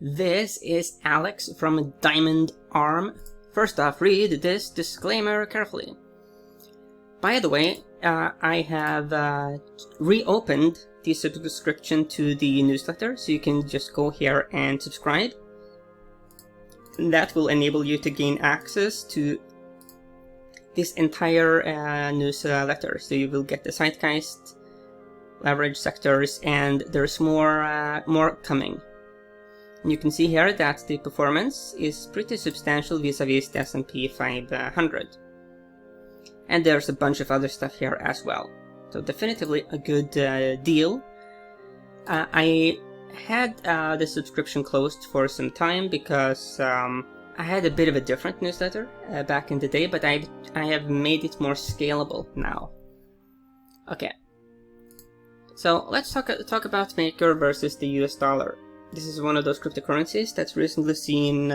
This is Alex from DiamondArm. First off, read this disclaimer carefully. By the way, I have reopened the subscription to the newsletter, so you can just go here and subscribe. That will enable you to gain access to this entire newsletter. So you will get the zeitgeist, leverage sectors, and there's more coming. And you can see here that the performance is pretty substantial vis-a-vis the S&P 500. And there's a bunch of other stuff here as well. So definitively a good deal. I had the subscription closed for some time because I had a bit of a different newsletter back in the day, but I have made it more scalable now. Okay. So let's talk about Maker versus the US dollar. This is one of those cryptocurrencies that's recently seen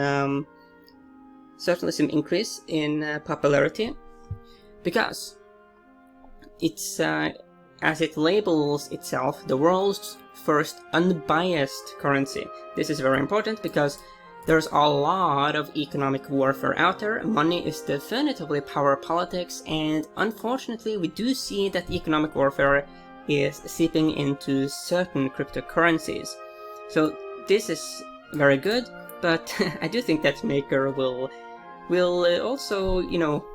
certainly some increase in popularity, because it's, as it labels itself, the world's first unbiased currency. This is very important because there's a lot of economic warfare out there. Money is definitively power politics, and unfortunately we do see that economic warfare is seeping into certain cryptocurrencies. So this is very good, but I do think that Maker will also, you know,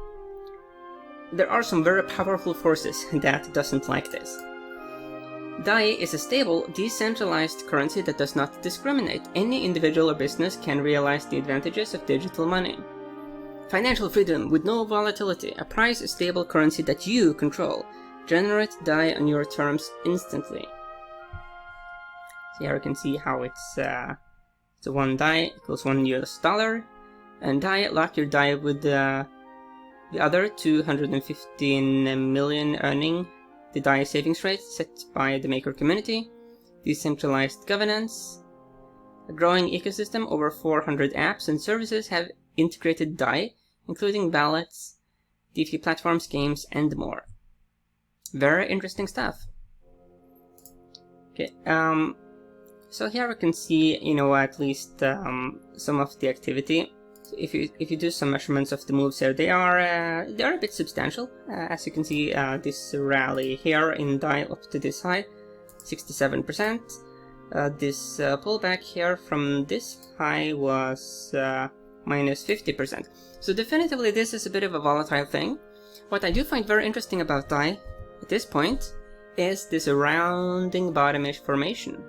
there are some very powerful forces that doesn't like this. DAI is a stable, decentralized currency that does not discriminate. Any individual or business can realize the advantages of digital money. Financial freedom with no volatility, a price-stable currency that you control. Generate DAI on your terms instantly. So here you can see how it's so 1 DAI equals 1 US dollar, and DAI, lock your DAI with the other 215 million earning the DAI savings rate set by the Maker community, decentralized governance, a growing ecosystem. Over 400 apps and services have integrated DAI, including wallets, DeFi platforms, games, and more. Very interesting stuff. Okay, so here we can see, you know, at least some of the activity. So if you do some measurements of the moves here, they are a bit substantial. As you can see, this rally here in DAI up to this high, 67%. This pullback here from this high was minus 50%. So definitively this is a bit of a volatile thing. What I do find very interesting about DAI at this point is this rounding bottom-ish formation.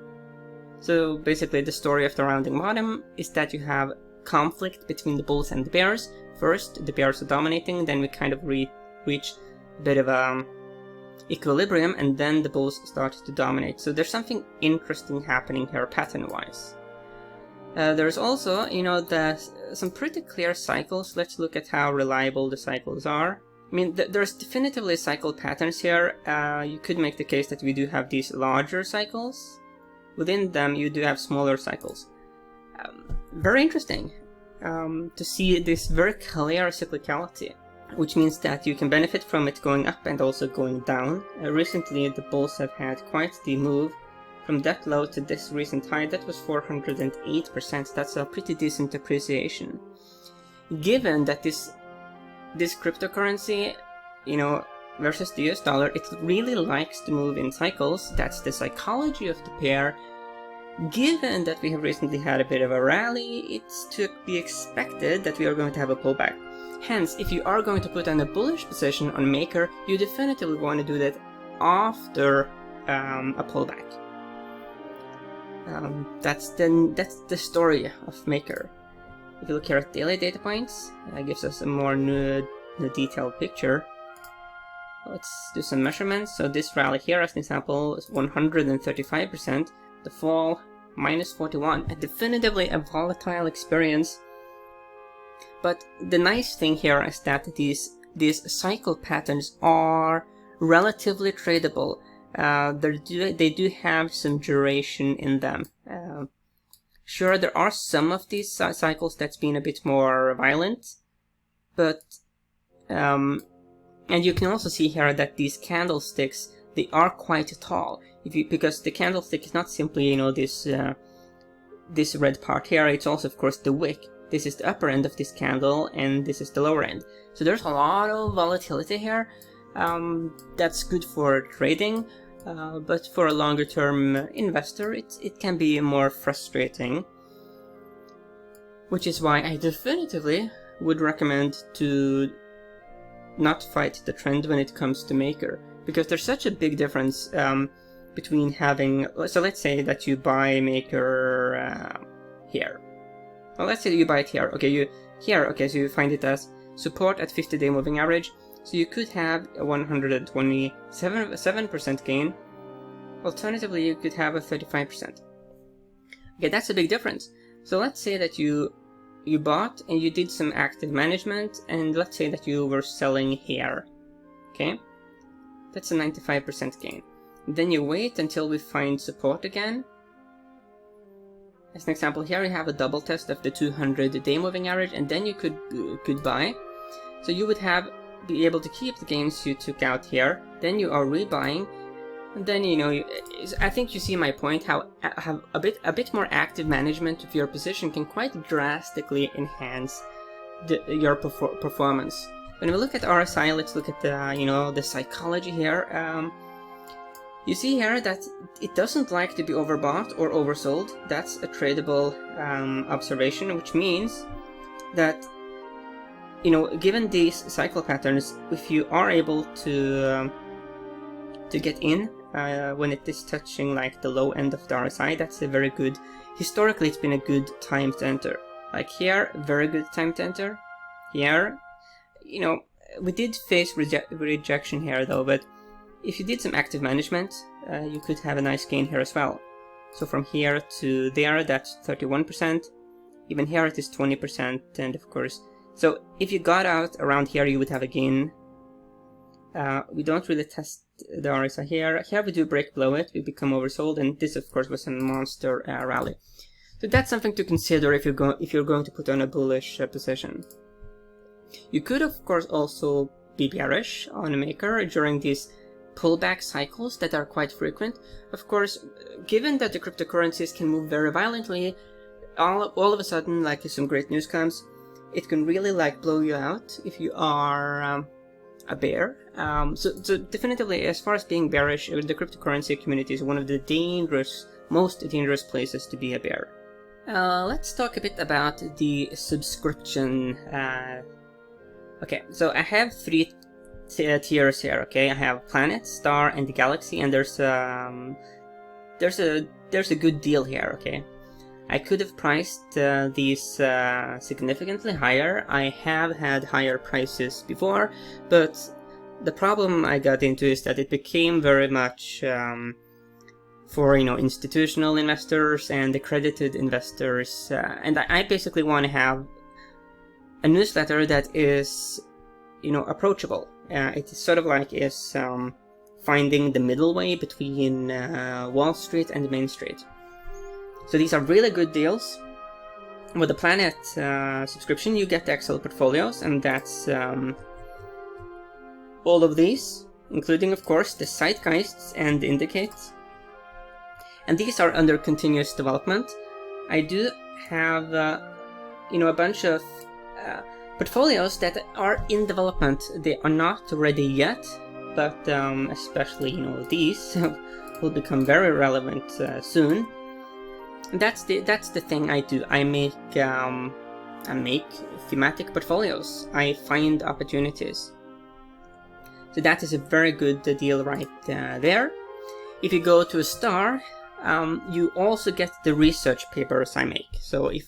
So basically the story of the rounding bottom is that you have conflict between the bulls and the bears. First the bears are dominating, then we kind of reach a bit of equilibrium, and then the bulls start to dominate. So there's something interesting happening here pattern-wise. There's also, you know, some pretty clear cycles. Let's look at how reliable the cycles are. I mean, there's definitively cycle patterns here. You could make the case that we do have these larger cycles. Within them, you do have smaller cycles. Very interesting to see this very clear cyclicality, which means that you can benefit from it going up and also going down. Recently, the bulls have had quite the move from that low to this recent high. That was 408%. That's a pretty decent appreciation. Given that this cryptocurrency, you know, versus the US dollar, it really likes to move in cycles. That's the psychology of the pair. Given that we have recently had a bit of a rally, it's to be expected that we are going to have a pullback. Hence, if you are going to put on a bullish position on Maker, you definitively want to do that after a pullback. That's the story of Maker. If you look here at daily data points, it gives us a more detailed picture. Let's do some measurements. So this rally here, as an example, is 135%. The fall, minus 41. Definitively a volatile experience. But the nice thing here is that these cycle patterns are relatively tradable. They do have some duration in them. Sure, there are some of these cycles that's been a bit more violent, but and you can also see here that these candlesticks, they are quite tall. Because the candlestick is not simply, you know, this this red part here, it's also of course the wick. This is the upper end of this candle and this is the lower end. So there's a lot of volatility here. That's good for trading, but for a longer term investor it can be more frustrating. Which is why I definitively would recommend to not fight the trend when it comes to Maker. Because there's such a big difference between having... So let's say that you buy Maker here. Well, let's say you buy it here. Okay, so you find it as support at 50-day moving average. So you could have a 127% gain. Alternatively, you could have a 35%. Okay, that's a big difference. So let's say that you bought and you did some active management, and let's say that you were selling here. Okay, that's a 95% gain. Then you wait until we find support again. As an example, here you have a double test of the 200-day moving average, and then you could buy. So you would be able to keep the gains you took out here. Then you are rebuying, and then I think you see my point. How a bit more active management of your position can quite drastically enhance your performance. When we look at RSI, let's look at the psychology here. You see here that it doesn't like to be overbought or oversold. That's a tradable observation, which means that given these cycle patterns, if you are able to get in when it is touching like the low end of the RSI, that's a very good. Historically, it's been a good time to enter. Like here, very good time to enter. Here, we did face rejection here though, but if you did some active management, you could have a nice gain here as well. So from here to there, that's 31%. Even here it is 20%, and of course, so if you got out around here, you would have a gain. We don't really test the RSI here. Here we do break below it, we become oversold, and this of course was a monster rally. So that's something to consider if you're going to put on a bullish position. You could of course also be bearish on a Maker during these pullback cycles that are quite frequent. Of course, given that the cryptocurrencies can move very violently, all of a sudden, like if some great news comes, it can really like blow you out if you are a bear. So definitively, as far as being bearish, the cryptocurrency community is one of the most dangerous places to be a bear. Let's talk a bit about the subscription. Okay, so I have three tiers here. Okay, I have planet, star, and the galaxy, and there's a good deal here. Okay, I could have priced these significantly higher. I have had higher prices before, but the problem I got into is that it became very much for institutional investors and accredited investors, and I basically want to have a newsletter that is approachable. It is sort of like finding the middle way between Wall Street and Main Street. So these are really good deals. With the Planet subscription, you get the Excel portfolios, and that's all of these, including of course the Zeitgeists and the Indicates. And these are under continuous development. I do have a bunch of portfolios that are in development. They are not ready yet, but especially these will become very relevant soon. And that's the thing I do. I make thematic portfolios. I find opportunities. So that is a very good deal right there. If you go to a star, you also get the research papers I make. So if,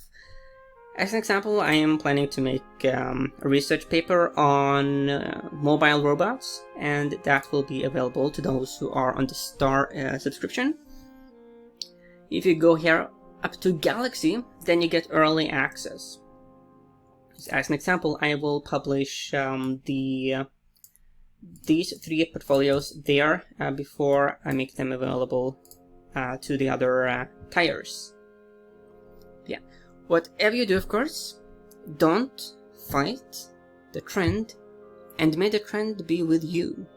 as an example, I am planning to make a research paper on mobile robots, and that will be available to those who are on the star subscription. If you go here up to Galaxy, then you get early access. As an example, I will publish these three portfolios there before I make them available to the other tiers. Yeah, whatever you do, of course, don't fight the trend, and may the trend be with you.